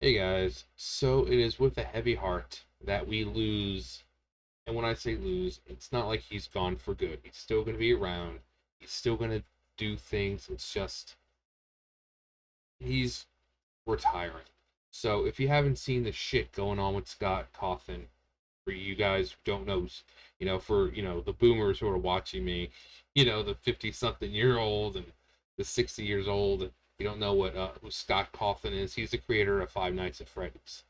Hey guys, so it is with a heavy heart that we lose, and when I say lose, it's not like he's gone for good. He's still going to be around. He's still going to do things. It's just he's retiring. So if you haven't seen the shit going on with Scott Cawthon, for you guys who don't know, for the boomers who are watching me, the 50-something-year-old and the 60 years old, you don't know what who Scott Cawthon is. He's the creator of Five Nights at Freddy's.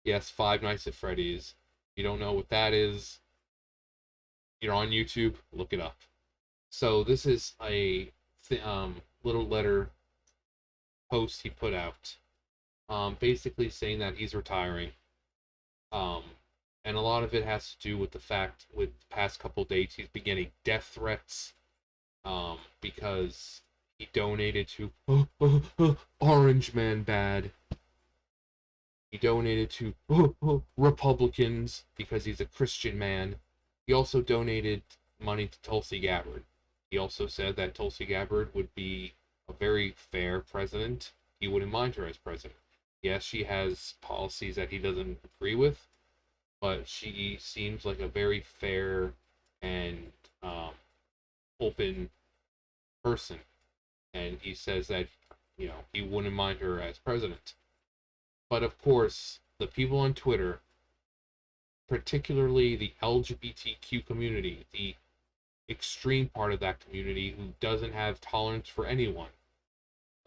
Yes, Five Nights at Freddy's. You don't know what that is? You're on YouTube. Look it up. So this is a little letter post he put out, basically saying that he's retiring. Um, and a lot of it has to do with the fact with the past couple dates he's been getting death threats, because he donated to Orange Man Bad. He donated to Republicans because he's a Christian man. He also donated money to Tulsi Gabbard. He also said that Tulsi Gabbard would be a very fair president. He wouldn't mind her as president. Yes, she has policies that he doesn't agree with, but she seems like a very fair and um, open person. And he says that, he wouldn't mind her as president. But of course, the people on Twitter, particularly the LGBTQ community, the extreme part of that community who doesn't have tolerance for anyone,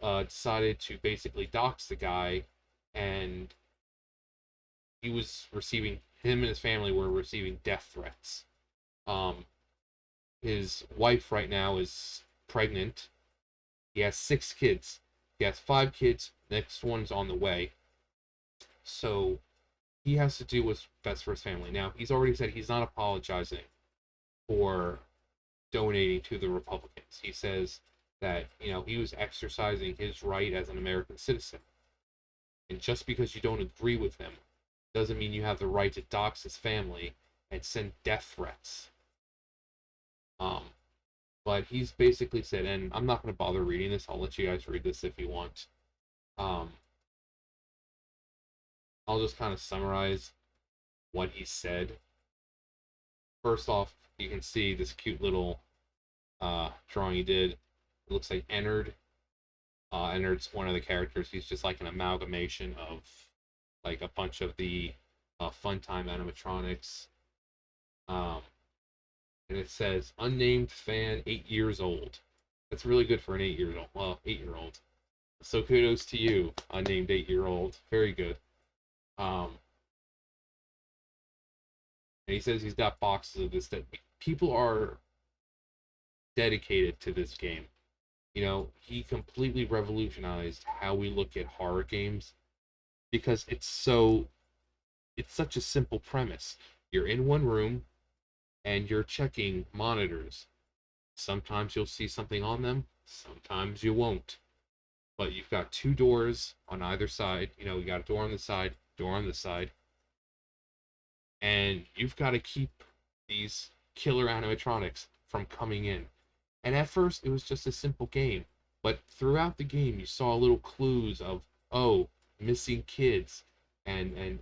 decided to basically dox the guy, and him and his family were receiving death threats. Um, his wife right now is pregnant. He has 6 kids. He has 5 kids. Next one's on the way. So he has to do what's best for his family. Now, he's already said he's not apologizing for donating to the Republicans. He says that, he was exercising his right as an American citizen. And just because you don't agree with him doesn't mean you have the right to dox his family and send death threats. Um, but he's basically said, and I'm not going to bother reading this. I'll let you guys read this if you want. Um, I'll just kind of summarize what he said. First off, you can see this cute little drawing he did. It looks like Ennard. Ennard's one of the characters. He's just like an amalgamation of like a bunch of the Funtime animatronics. Um, and it says unnamed fan 8 years old. That's really good for an 8 year old. Well, 8 year old. So kudos to you, unnamed 8 year old. Very good. Um, and he says he's got boxes of this that people are dedicated to this game. He completely revolutionized how we look at horror games because it's such a simple premise. You're in one room and you're checking monitors. Sometimes you'll see something on them, sometimes you won't. But you've got 2 doors on either side. You got a door on the side, door on the side, and you've got to keep these killer animatronics from coming in. And at first, it was just a simple game, but throughout the game, you saw little clues of, oh, missing kids, and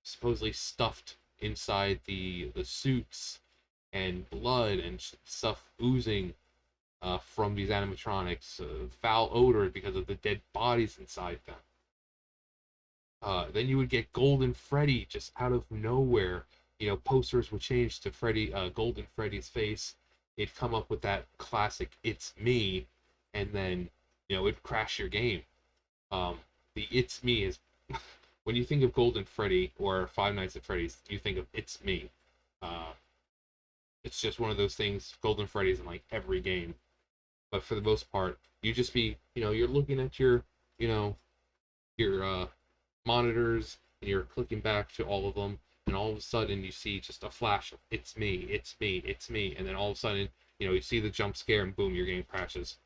supposedly stuffed inside the suits, and blood and stuff oozing from these animatronics, foul odor because of the dead bodies inside them. Then you would get Golden Freddy just out of nowhere. Posters would change to Golden Freddy's face. It'd come up with that classic "It's me," and then it'd crash your game. Um, the "It's me" is when you think of Golden Freddy or Five Nights at Freddy's, you think of "It's me." Uh, it's just one of those things. Golden Freddy's in like every game, but for the most part, you just be you're looking at you know your monitors, and you're clicking back to all of them, and all of a sudden you see just a flash of "It's me, it's me, it's me," and then all of a sudden you see the jump scare, and boom, your game crashes.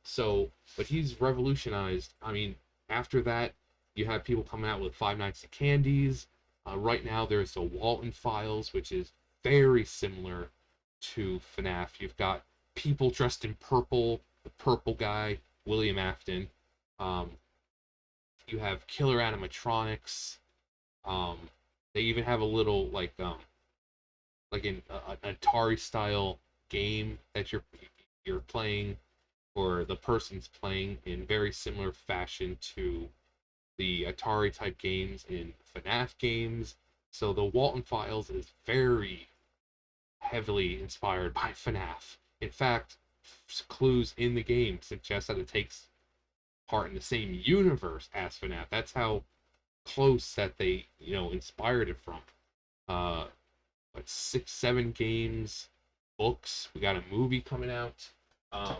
So, but he's revolutionized. I mean, after that, you have people coming out with Five Nights at Candy's. Right now, there's the Walton Files, which is very similar to FNAF. You've got people dressed in purple, the purple guy, William Afton. Um, You have killer animatronics. Um, they even have a little like an Atari style game that you're playing, or the person's playing in very similar fashion to the Atari type games in FNAF games. So the Walton Files is very heavily inspired by FNAF. In fact, clues in the game suggest that it takes part in the same universe as FNAF. That's how close that they, inspired it from. Uh, what, 6, 7 games, books. We got a movie coming out. Um,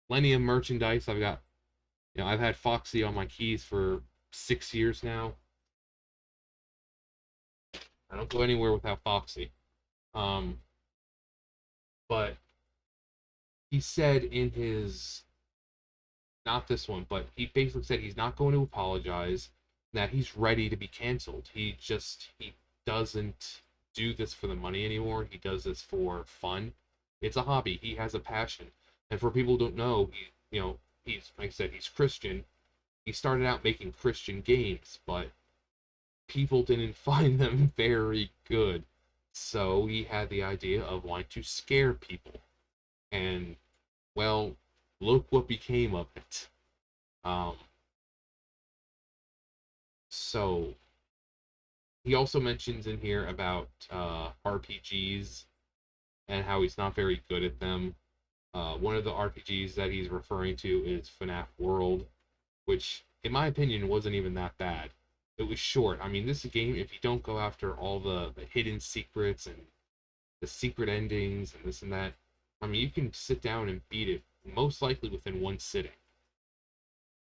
Plenty of merchandise. I've had Foxy on my keys for 6 years now. I don't go anywhere without Foxy. Um, but he said in his, not this one, but he basically said he's not going to apologize, that he's ready to be canceled. He doesn't do this for the money anymore. He does this for fun. It's a hobby. He has a passion. And for people who don't know, he's, like I said, he's Christian. He started out making Christian games, but people didn't find them very good. So he had the idea of wanting to scare people. And, well, look what became of it. Um, so he also mentions in here about RPGs and how he's not very good at them. One of the RPGs that he's referring to is FNAF World, which, in my opinion, wasn't even that bad. It was short. I mean, this game, if you don't go after all the hidden secrets and the secret endings and this and that, I mean, you can sit down and beat it most likely within one sitting.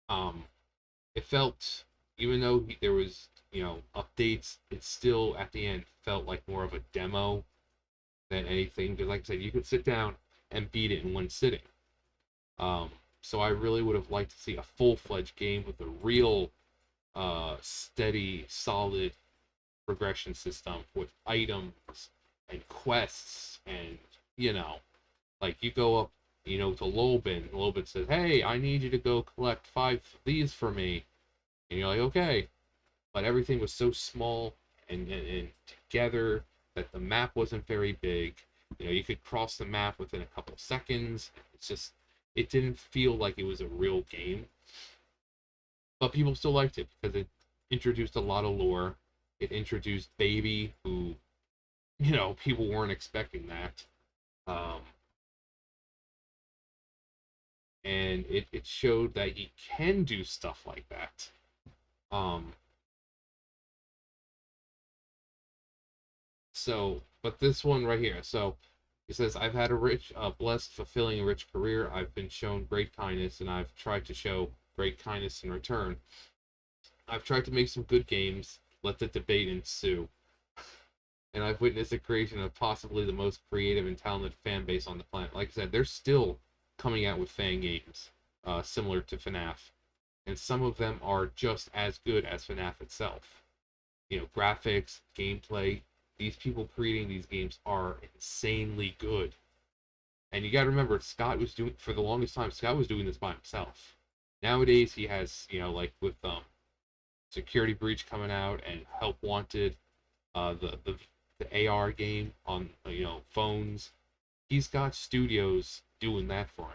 Um, it felt, even though there was, updates, it still at the end felt like more of a demo than anything. Because, like I said, you could sit down and beat it in one sitting. Um, so I really would have liked to see a full-fledged game with a real, steady, solid progression system with items and quests, and like you go up, to Lobin. Lobin says, "Hey, I need you to go collect 5 of these for me," and you're like, "Okay." But everything was so small and together that the map wasn't very big. You could cross the map within a couple seconds. It didn't feel like it was a real game. But people still liked it because it introduced a lot of lore. It introduced Baby, who, people weren't expecting that. Um, and it showed that he can do stuff like that. Um, but this one right here. So he says, "I've had a rich, blessed, fulfilling, and rich career. I've been shown great kindness, and I've tried to show great kindness in return. I've tried to make some good games. Let the debate ensue. And I've witnessed the creation of possibly the most creative and talented fan base on the planet." Like I said, they're still coming out with fan games, similar to FNAF, and some of them are just as good as FNAF itself. Graphics, gameplay. These people creating these games are insanely good. And you got to remember, Scott was doing, for the longest time, Scott was doing this by himself. Nowadays, he has, like with Security Breach coming out and Help Wanted, the AR game on phones. He's got studios doing that for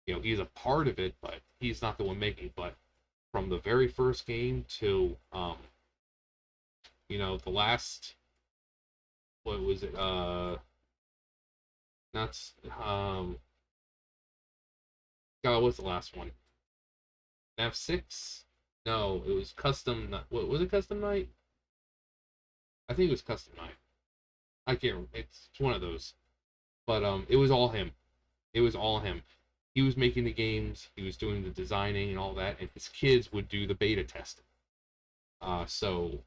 him. He's a part of it, but he's not the one making it. But from the very first game to the last, what was it? Not God, what's the last one? F6? No, it was Custom. What was it? Custom Night? I think it was Custom Night. I can't. It's one of those. But it was all him. It was all him. He was making the games. He was doing the designing and all that, and his kids would do the beta testing. So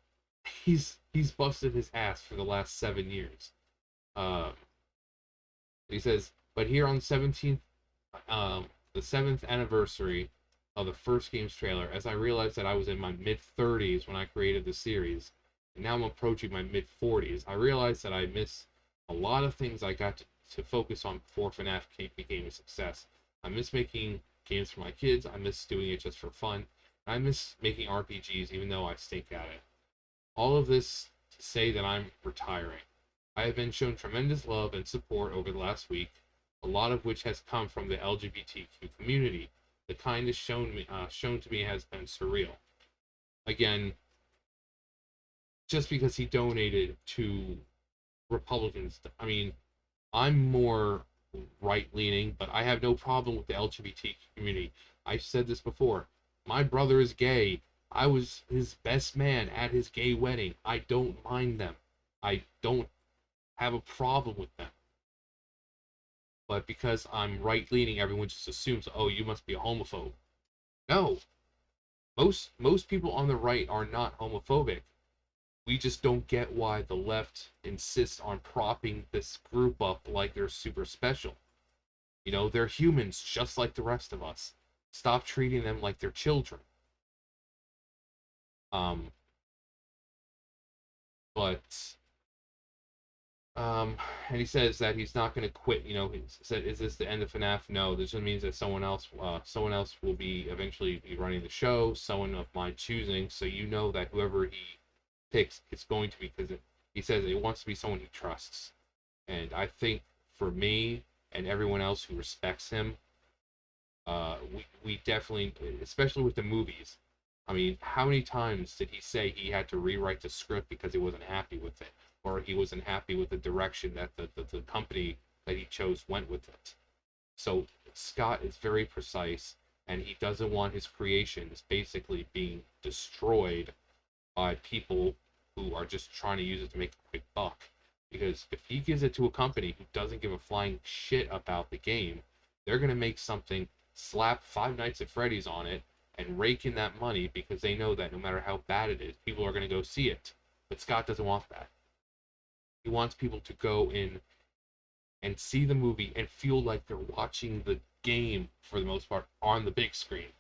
he's busted his ass for the last 7 years. Uh, he says, but here on the 7th anniversary of the first game's trailer, as I realized that I was in my mid-30s when I created the series, and now I'm approaching my mid-40s, I realized that I missed a lot of things I got to focus on before FNAF became a success. I miss making games for my kids. I miss doing it just for fun. I miss making RPGs, even though I stink at it. All of this to say that I'm retiring. I have been shown tremendous love and support over the last week, a lot of which has come from the LGBTQ community. The kindness shown to me has been surreal. Again, just because he donated to Republicans, I mean, I'm more right leaning, but I have no problem with the LGBT community. I've said this before. My brother is gay. I was his best man at his gay wedding. I don't mind them. I don't have a problem with them. But because I'm right leaning, everyone just assumes, oh, you must be a homophobe. No, most people on the right are not homophobic. We just don't get why the left insists on propping this group up like they're super special. You know, they're humans just like the rest of us. Stop treating them like they're children. Um, but um, and he says that he's not going to quit. You know, he said, "Is this the end of FNAF?" No, this just means that someone else will be eventually be running the show, someone of my choosing. So you know that whoever he picks, it's going to be because he says it wants to be someone he trusts. And I think for me and everyone else who respects him, we definitely, especially with the movies. I mean, how many times did he say he had to rewrite the script because he wasn't happy with it, or he wasn't happy with the direction that the company that he chose went with it? So Scott is very precise, and he doesn't want his creations basically being destroyed by people who are just trying to use it to make a quick buck. Because if he gives it to a company who doesn't give a flying shit about the game, they're going to make something, slap Five Nights at Freddy's on it, and rake in that money because they know that no matter how bad it is, people are going to go see it. But Scott doesn't want that. He wants people to go in and see the movie and feel like they're watching the game for the most part on the big screen.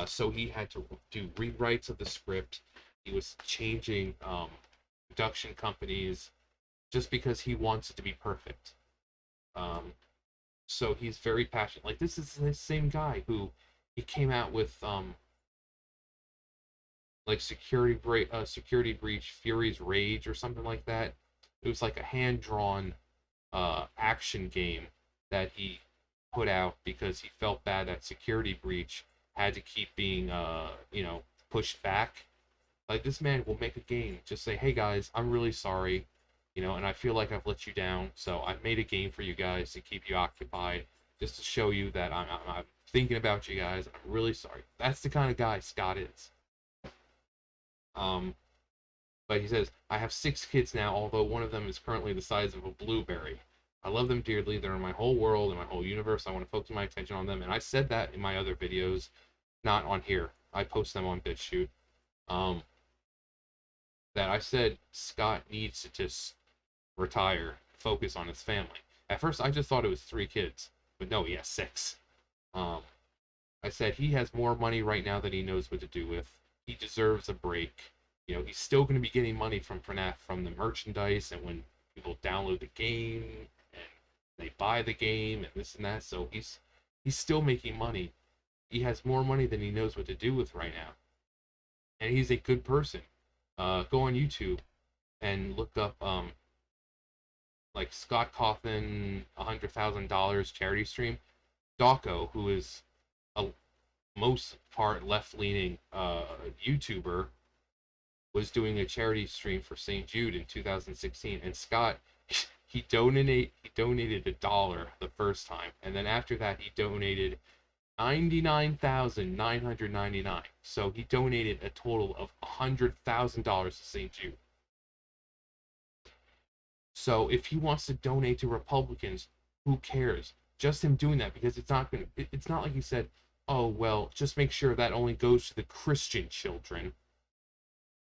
So he had to do rewrites of the script. He was changing production companies just because he wants it to be perfect. Um, so he's very passionate. Like this is the same guy who he came out with like security breach, Fury's Rage or something like that. It was like a hand drawn action game that he put out because he felt bad that Security Breach had to keep being pushed back. Like this man will make a game, just say, "Hey guys, I'm really sorry, and I feel like I've let you down, so I've made a game for you guys to keep you occupied, just to show you that I'm thinking about you guys. I'm really sorry." That's the kind of guy Scott is. Um, but he says, I have 6 kids now, although one of them is currently the size of a blueberry. I love them dearly. They're in my whole world and my whole universe. I want to focus my attention on them. And I said that in my other videos, not on here. I post them on BitChute. Um, that I said Scott needs to just retire, focus on his family. At first, I just thought it was 3 kids, but no, he has 6. Um, I said he has more money right now than he knows what to do with. He deserves a break. He's still going to be getting money from FNAF from the merchandise and when people download the game and they buy the game and this and that. So he's still making money. He has more money than he knows what to do with right now, and he's a good person. Go on YouTube and look up like Scott Cawthon $100,000 charity stream. Dawko, who is a most part left-leaning YouTuber, was doing a charity stream for St. Jude in 2016, and Scott he donated $1 the first time, and then after that he donated 99,999. So he donated a total of $100,000 to St. Jude. So if he wants to donate to Republicans, who cares? Just him doing that because it's not like he said, "Oh, well, just make sure that only goes to the Christian children."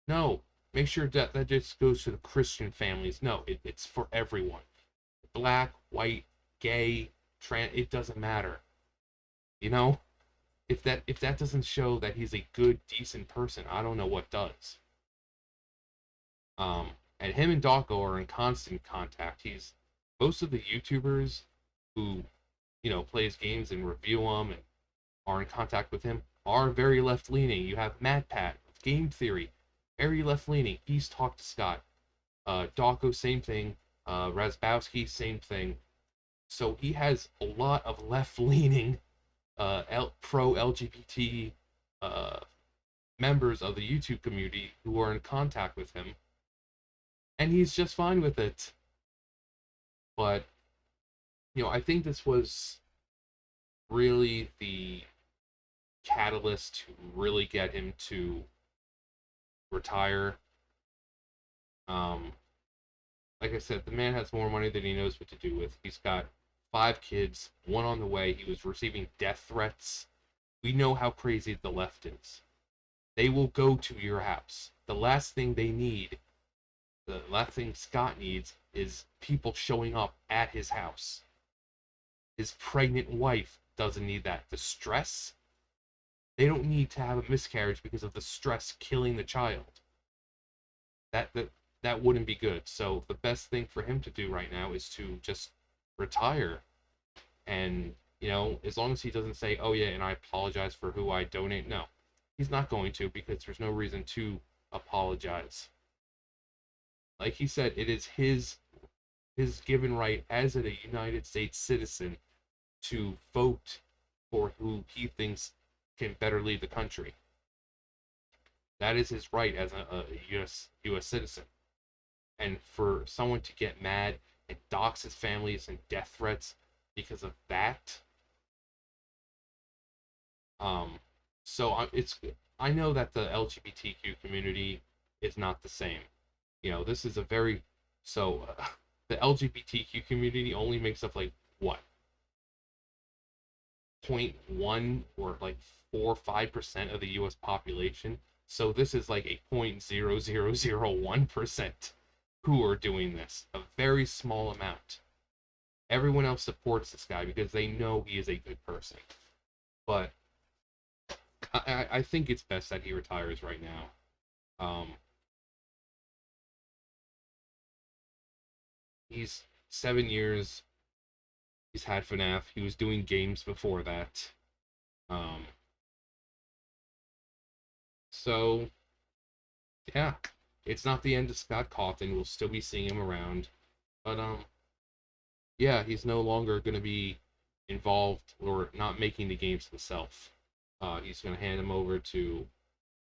No, make sure that just goes to the Christian families. No, it's for everyone. Black, white, gay, trans, it doesn't matter. You know? If that doesn't show that he's a good, decent person, I don't know what does. And him and Dawko are in constant contact. He's most of the YouTubers who play his games and review them and are in contact with him are very left leaning. You have Mad Pat with Game Theory, very left leaning. He's talked to Scott. Dawko, same thing. Razbowski, same thing. So he has a lot of left leaning pro LGBT uh, members of the YouTube community who are in contact with him, and he's just fine with it. But I think this was really the catalyst to really get him to retire. Um, like I said, the man has more money than he knows what to do with. He's got 5 kids, one on the way. He was receiving death threats. We know how crazy the left is. They will go to your house. The last thing they need, the last thing Scott needs, is people showing up at his house. His pregnant wife doesn't need that. The stress, they don't need to have a miscarriage because of the stress killing the child. That wouldn't be good. So the best thing for him to do right now is to just retire. And as long as he doesn't say, "Oh yeah, and I apologize for who I donate," no, he's not going to, because there's no reason to apologize. Like he said, it is his given right as a United States citizen to vote for who he thinks can better lead the country. That is his right as a U.S. citizen. And for someone to get mad and dox his families and death threats because of that, so I know that the LGBTQ community is not the same. This is a very so the LGBTQ community only makes up like what, 0.1 or like 4 or 5% of the U.S. population. So this is like a 0.0001% who are doing this. A very small amount. Everyone else supports this guy because they know he is a good person. But I think it's best that he retires right now. He's 7 years. He's had FNAF. He was doing games before that. So yeah, it's not the end of Scott Cawthon. We'll still be seeing him around, but yeah, he's no longer going to be involved or not making the games himself. He's going to hand them over to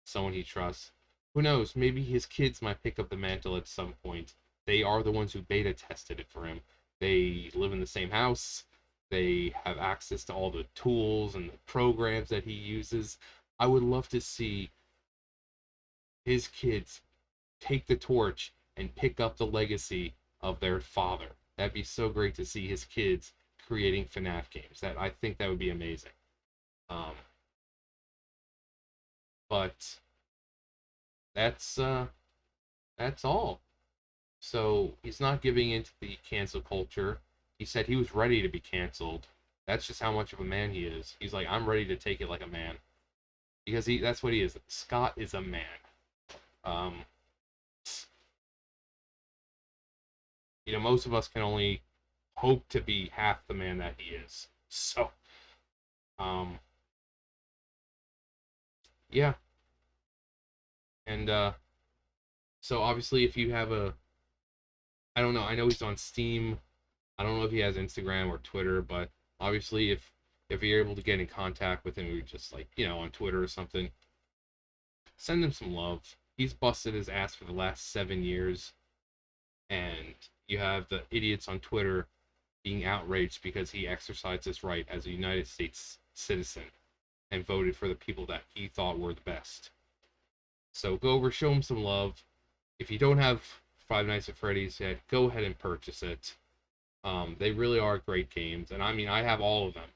someone he trusts. Who knows? Maybe his kids might pick up the mantle at some point. They are the ones who beta tested it for him. They live in the same house. They have access to all the tools and the programs that he uses. I would love to see his kids take the torch and pick up the legacy of their father. That'd be so great to see his kids creating FNAF games. I think that would be amazing. Um, but that's all. So he's not giving into the cancel culture. He said he was ready to be canceled. That's just how much of a man he is. He's like, I'm ready to take it like a man, because that's what he is. Scott is a man. Um, most of us can only hope to be half the man that he is. So, um, yeah. And so obviously, if you have I don't know. I know he's on Steam. I don't know if he has Instagram or Twitter, but obviously, if you're able to get in contact with him, just like on Twitter or something, send him some love. He's busted his ass for the last 7 years, and you have the idiots on Twitter being outraged because he exercised his right as a United States citizen and voted for the people that he thought were the best. So go over, show him some love. If you don't have Five Nights at Freddy's yet, go ahead and purchase it. They really are great games, and I mean, I have all of them.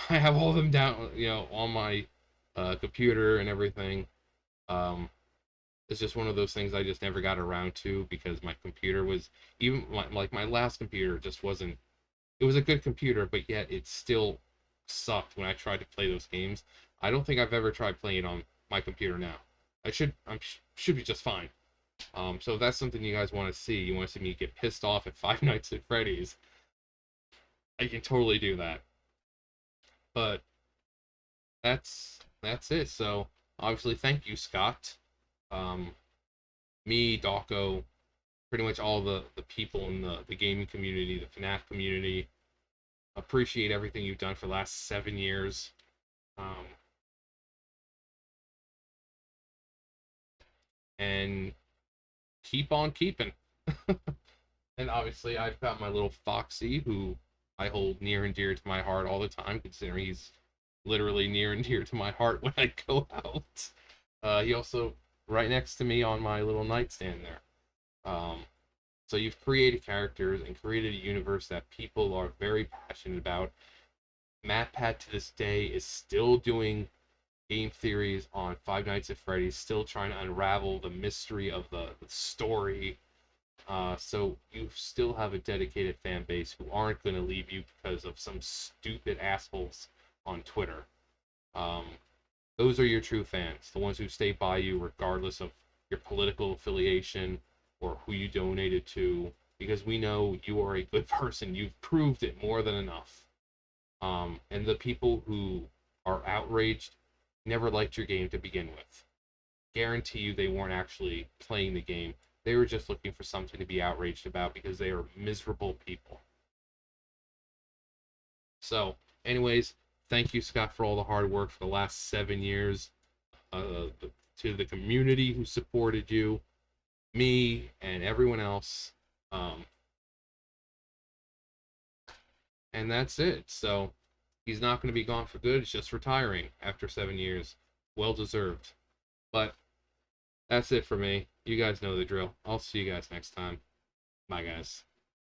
I have all of them down, on my computer and everything. Um, it's just one of those things I just never got around to because my computer was even like my last computer just wasn't. It was a good computer, but yet it still sucked when I tried to play those games. I don't think I've ever tried playing it on my computer now. Should be just fine. So if that's something you guys want to see, you want to see me get pissed off at Five Nights at Freddy's, I can totally do that. But that's it. So obviously, thank you, Scott. Um, Me, Dawko, pretty much all the people in the gaming community, the FNAF community, appreciate everything you've done for the last 7 years. Um, and keep on keeping. And obviously, I've got my little Foxy, who I hold near and dear to my heart all the time, considering he's literally near and dear to my heart when I go out. He also right next to me on my little nightstand there. Um, so you've created characters and created a universe that people are very passionate about. MatPat to this day is still doing game theories on Five Nights at Freddy's, still trying to unravel the mystery of the story. So you still have a dedicated fan base who aren't going to leave you because of some stupid assholes on Twitter. Um, those are your true fans, the ones who stay by you regardless of your political affiliation or who you donated to, because we know you are a good person. You've proved it more than enough. And the people who are outraged never liked your game to begin with. Guarantee you they weren't actually playing the game. They were just looking for something to be outraged about because they are miserable people. So, anyways, thank you, Scott, for all the hard work for the last 7 years. To the community who supported you, me, and everyone else. Um, and that's it. So, he's not going to be gone for good. It's just retiring after 7 years. Well deserved. But that's it for me. You guys know the drill. I'll see you guys next time. Bye, guys.